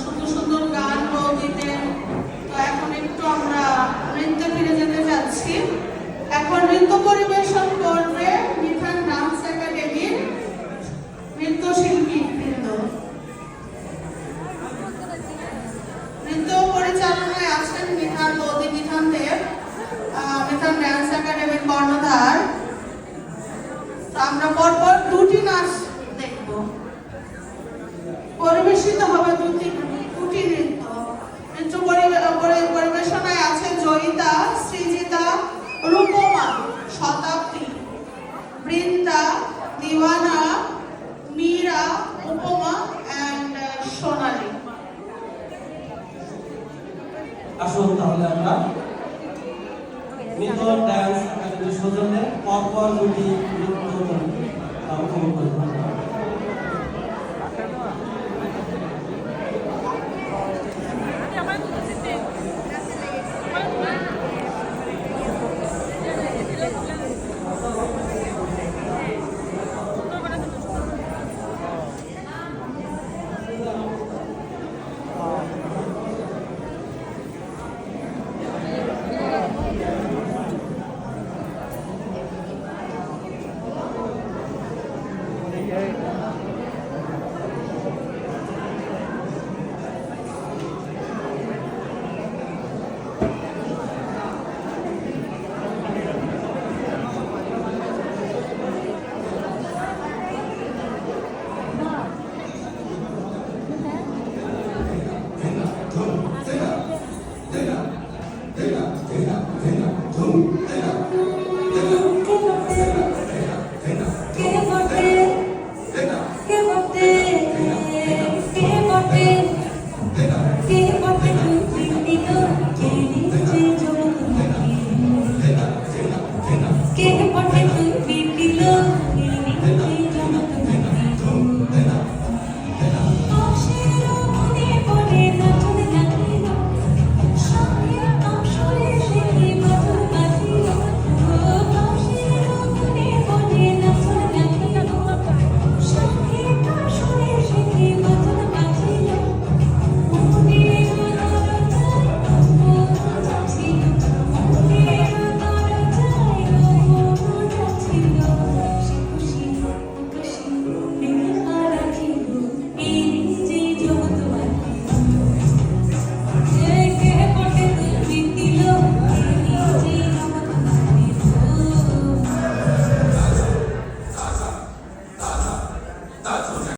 সুন্দর সুন্দর গান দিতেন। তো এখন একটু আমরা নৃত্যে ফিরে যেতে যাচ্ছি। এখন নৃত্য পরিবেশন করবে মিথান ডান্স একাডেমির নৃত্যশিল্পী বৃন্দ। নৃত্য পরিচালনায় আছেন মিথান বৌদি, মিথান দেব, মিথান ডান্স একাডেমির কর্ণধার। আমরা পরপর দুটি নাচ দেখব, পরিবেশিত হবে দুটি নৃত্য। নৃত্য পরিবেশনায় আছে জয়িতা, সৃজিতা, রূপমা, শতাব্দী, বৃন্দা, দিওয়ানা, মীরা, উপমা এন্ড সোনালী। আসুন তাহলে আমরা মিথুন ডান্স একাডেমির সৌজন্যে পরপর দুটি নৃত্য উপভোগ করব।